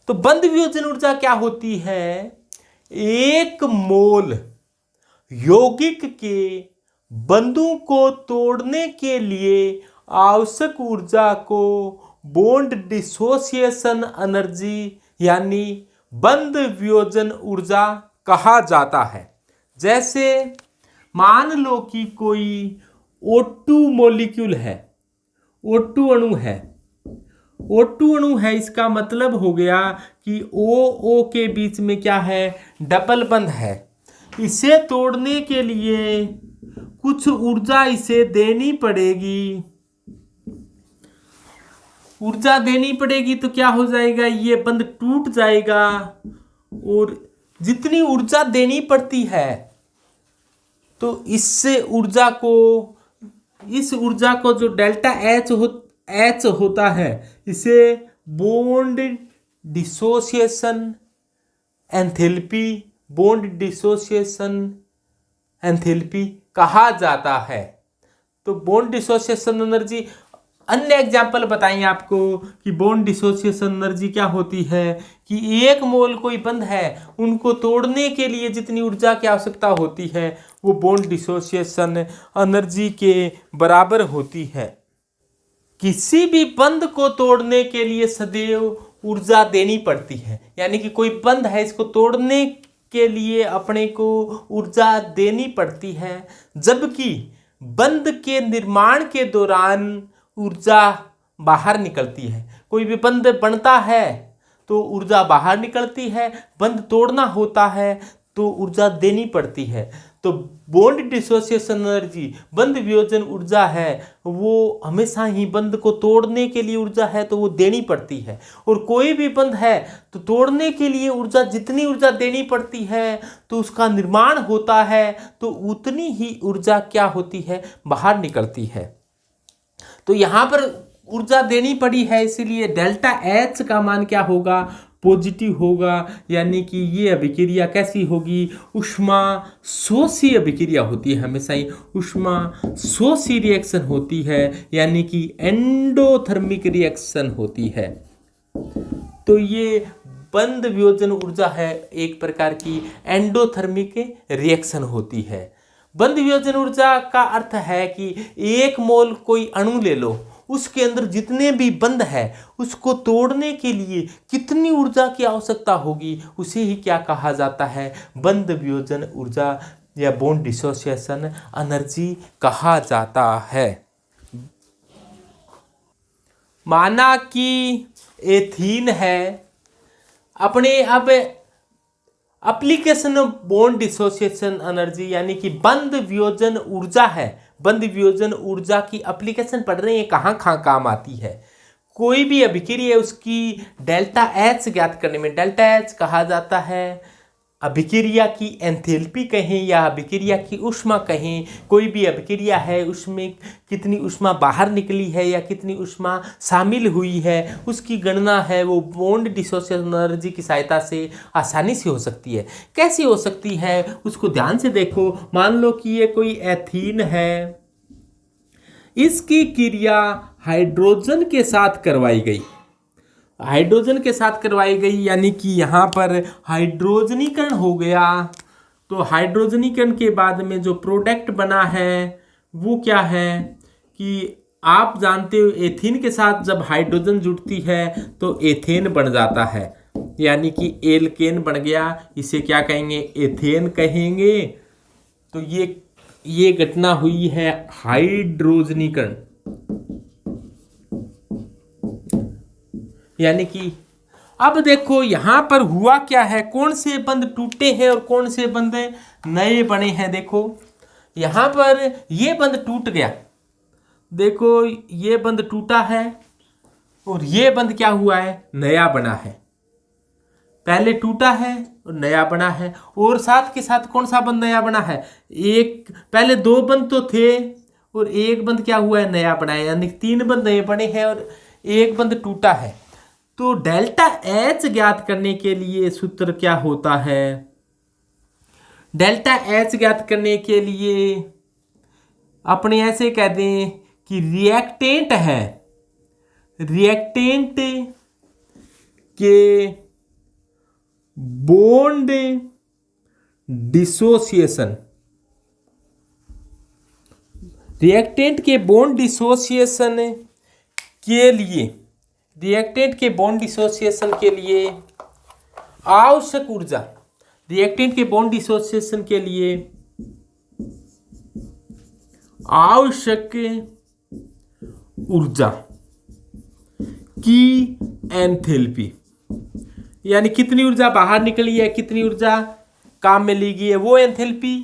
तो बंध वियोजन ऊर्जा क्या होती है? एक मोल यौगिक के बंधों को तोड़ने के लिए आवश्यक ऊर्जा को बॉन्ड डिसोसिएशन एनर्जी यानी बंध वियोजन ऊर्जा कहा जाता है। जैसे मान लो कि कोई O2 मॉलिक्यूल है, O2 अणु है, O2 अणु है, इसका मतलब हो गया कि O के बीच में क्या है? डबल बंध है। इसे तोड़ने के लिए कुछ ऊर्जा इसे देनी पड़ेगी, ऊर्जा देनी पड़ेगी तो क्या हो जाएगा? ये बंध टूट जाएगा। और जितनी ऊर्जा देनी पड़ती है तो इससे ऊर्जा को, इस ऊर्जा को जो डेल्टा एच होता है, इसे bond dissociation enthalpy, bond dissociation enthalpy कहा जाता है। तो बॉन्ड डिसोसिएशन एनर्जी, अन्य एग्जाम्पल बताएंगे आपको कि बॉन्ड डिसोसिएशन एनर्जी क्या होती है कि एक मोल कोई बंध है, उनको तोड़ने के लिए जितनी ऊर्जा की आवश्यकता होती है वो बॉन्ड डिसोसिएशन एनर्जी के बराबर होती है। किसी भी बंध को तोड़ने के लिए सदैव ऊर्जा देनी पड़ती है, यानी कि कोई बंध है, इसको तोड़ने के लिए अपने को ऊर्जा देनी पड़ती है, जबकि बंध के निर्माण के दौरान ऊर्जा बाहर निकलती है। कोई भी बंध बनता है तो ऊर्जा बाहर निकलती है, बंध तोड़ना होता है तो ऊर्जा देनी पड़ती है। तो बॉन्ड डिसोसिएशन एनर्जी, बंध वियोजन ऊर्जा है, वो हमेशा ही बंध को तोड़ने के लिए ऊर्जा है तो वो देनी पड़ती है। और कोई भी बंध है तो तोड़ने के लिए ऊर्जा, जितनी ऊर्जा देनी पड़ती है तो उसका निर्माण होता है, तो उतनी ही ऊर्जा क्या होती है? बाहर निकलती है। तो यहाँ पर ऊर्जा देनी पड़ी है, इसीलिए डेल्टा एच का मान क्या होगा? पॉजिटिव होगा। यानी कि ये अभिक्रिया कैसी होगी? उष्मा शोषी अभिक्रिया होती है, हमेशा ही उष्मा शोषी रिएक्शन होती है, यानी कि एंडोथर्मिक रिएक्शन होती है। तो ये बंध वियोजन ऊर्जा है, एक प्रकार की एंडोथर्मिक रिएक्शन होती है। बंध वियोजन ऊर्जा का अर्थ है कि एक मोल कोई अणु ले लो, उसके अंदर जितने भी बंध है उसको तोड़ने के लिए कितनी ऊर्जा की आवश्यकता होगी, उसे ही क्या कहा जाता है? बंध वियोजन ऊर्जा या बॉन्ड डिसोसिएशन एनर्जी कहा जाता है। माना कि एथीन है, अपने अब application of bond dissociation energy यानी कि बंध वियोजन ऊर्जा है, बंध वियोजन ऊर्जा की एप्लीकेशन पढ़ रहे हैं, कहाँ कहाँ काम आती है। कोई भी अभिक्रिया है उसकी डेल्टा एच ज्ञात करने में, डेल्टा एच कहा जाता है अभिक्रिया की एंथैल्पी कहें या अभिक्रिया की ऊष्मा कहें। कोई भी अभिक्रिया है उसमें कितनी ऊष्मा बाहर निकली है या कितनी ऊष्मा शामिल हुई है, उसकी गणना है वो बॉन्ड डिसोसिएशन एनर्जी की सहायता से आसानी से हो सकती है। कैसी हो सकती है उसको ध्यान से देखो। मान लो कि ये कोई एथीन है, इसकी क्रिया हाइड्रोजन के साथ करवाई गई, हाइड्रोजन के साथ करवाई गई, यानी कि यहाँ पर हाइड्रोजनीकरण हो गया। तो हाइड्रोजनीकरण के बाद में जो प्रोडक्ट बना है वो क्या है कि आप जानते हो एथीन के साथ जब हाइड्रोजन जुड़ती है तो एथेन बन जाता है, यानी कि एल्केन बन गया। इसे क्या कहेंगे? एथेन कहेंगे। तो ये घटना हुई है हाइड्रोजनीकरण, यानी कि अब देखो यहां पर हुआ क्या है, कौन से बंध टूटे हैं और कौन से बंध नए बने हैं। देखो यहां पर ये बंध टूट गया, देखो ये बंध टूटा है और ये बंध क्या हुआ है? नया बना है। पहले टूटा है और नया बना है। और साथ के साथ कौन सा बंध नया बना है? एक, पहले दो बंध तो थे और एक बंध क्या हुआ है? नया बना है, यानी 3 बंध नए बने हैं और एक बंध टूटा है। तो डेल्टा एच ज्ञात करने के लिए सूत्र क्या होता है? डेल्टा एच ज्ञात करने के लिए अपने ऐसे कह दें कि रिएक्टेंट है, रिएक्टेंट के बॉन्ड डिसोसिएशन, रिएक्टेंट के बॉन्ड डिसोसिएशन के लिए, रिएक्टेंट के बॉन्ड डिसोसिएशन के लिए आवश्यक ऊर्जा, रिएक्टेंट के बॉन्ड डिसोसिएशन के लिए आवश्यक ऊर्जा की एंथैल्पी, यानी कितनी ऊर्जा बाहर निकली है, कितनी ऊर्जा काम में ली गई है, वो एंथैल्पी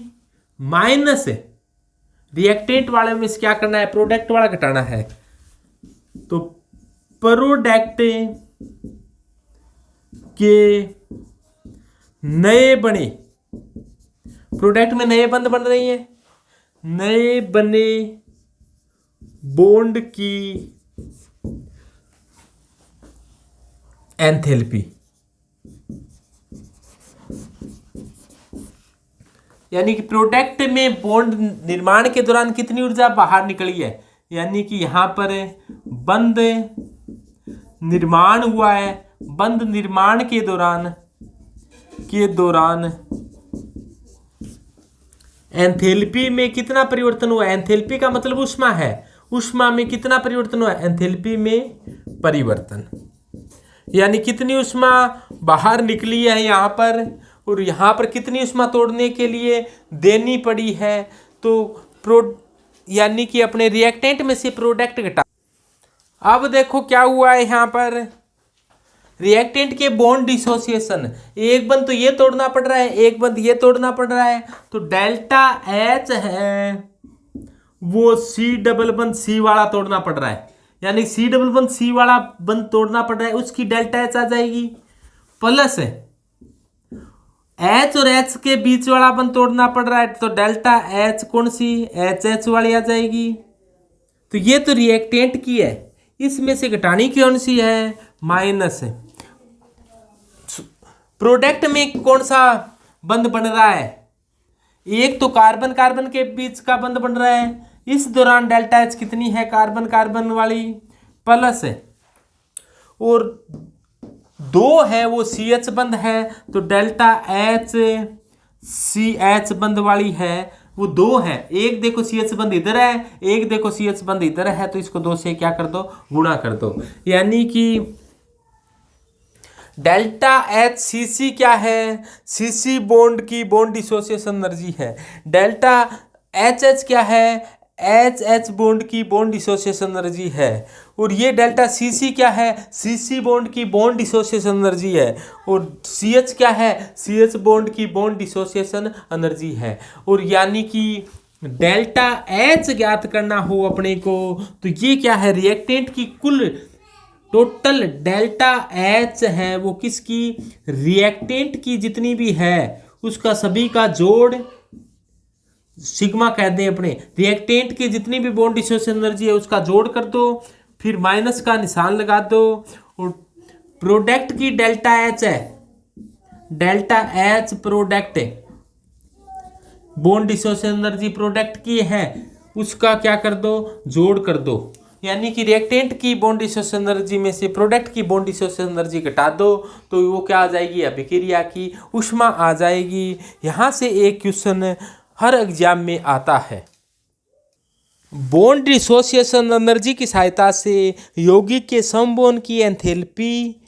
माइनस रिएक्टेंट वाले में से क्या करना है, प्रोडक्ट वाला घटाना है। तो प्रोडक्ट के नए बने, प्रोडक्ट में नए बंध बन रही है, नए बने बॉन्ड की एंथैल्पी, यानी कि प्रोडक्ट में बॉन्ड निर्माण के दौरान कितनी ऊर्जा बाहर निकली है, यानी कि यहां पर बंध निर्माण हुआ है, बंध निर्माण के दौरान एंथैल्पी में कितना परिवर्तन हुआ, एंथैल्पी का मतलब ऊष्मा है, ऊष्मा में कितना परिवर्तन हुआ, एंथैल्पी में परिवर्तन, यानी कितनी ऊष्मा बाहर निकली है यहाँ पर, और यहाँ पर कितनी ऊष्मा तोड़ने के लिए देनी पड़ी है। तो यानी कि अपने रिएक्टेंट में से प्रोडक्ट घटा। अब देखो क्या हुआ है यहाँ पर, रिएक्टेंट के बॉन्ड डिसोसिएशन, एक बंद तो ये तोड़ना पड़ रहा है, एक बंद ये तोड़ना पड़ रहा है, तो डेल्टा एच है वो सी डबल बंद सी वाला तोड़ना पड़ रहा है, यानी सी डबल बंद सी वाला बंद तोड़ना पड़ रहा है, उसकी डेल्टा एच आ जाएगी, प्लस एच और एच के बीच वाला बंद तोड़ना पड़ रहा है, तो डेल्टा एच कौन सी, एच एच वाली आ जाएगी। तो ये तो रिएक्टेंट की है, इसमें से घटानी कौन सी है, माइनस है। प्रोडक्ट में कौन सा बंद बन रहा है, एक तो कार्बन कार्बन के बीच का बंद बन रहा है, इस दौरान डेल्टा एच कितनी है, कार्बन कार्बन वाली प्लस है, और दो है वो सी एच बंद है, तो डेल्टा एच सी एच बंद वाली है, वो दो है, एक देखो सी एच बंद इधर है, एक देखो सी एच बंद इधर है, तो इसको दो से क्या कर दो, गुणा कर दो, यानी कि डेल्टा एच सी सी क्या है, सी सी बॉन्ड की बॉन्ड डिसोसिएशन एनर्जी है, डेल्टा एच एच क्या है, एच एच बॉन्ड की बॉन्ड डिसोसिएशन एनर्जी है, और ये डेल्टा सी सी क्या है, सी सी बॉन्ड की बॉन्ड डिसोसिएशन एनर्जी है, और सी एच क्या है, सी एच बॉन्ड की बॉन्ड डिसोसिएशन एनर्जी है। और यानी कि डेल्टा एच ज्ञात करना हो अपने को, तो ये क्या है, रिएक्टेंट की कुल टोटल डेल्टा एच है वो किसकी, रिएक्टेंट की जितनी भी है उसका सभी का जोड़, सिग्मा कहते हैं अपने, रिएक्टेंट के जितनी भी बॉन्ड डिसोसिएशन एनर्जी है उसका जोड़ कर दो, फिर माइनस का निशान लगा दो, और प्रोडक्ट की डेल्टा एच है, delta H product bond dissociation energy product की है, उसका क्या कर दो, जोड़ कर दो, यानी कि रिएक्टेंट की बॉन्ड डिसोसिएशन एनर्जी में से प्रोडक्ट की बॉन्ड डिसोसिएशन एनर्जी घटा दो, तो वो क्या आ जाएगी, अभिक्रिया की ऊष्मा आ जाएगी। यहाँ से एक क्वेश्चन हर एग्जाम में आता है। बॉन्ड डिसोसिएशन एनर्जी की सहायता से यौगिक के समबॉन्ड की एंथैल्पी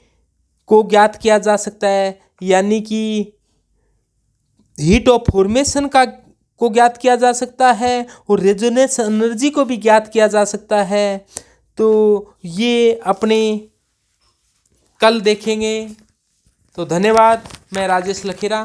को ज्ञात किया जा सकता है, यानी कि हीट ऑफ फॉर्मेशन को ज्ञात किया जा सकता है, और रेजोनेंस एनर्जी को भी ज्ञात किया जा सकता है। तो ये अपने कल देखेंगे। तो धन्यवाद, मैं राजेश लखेरा।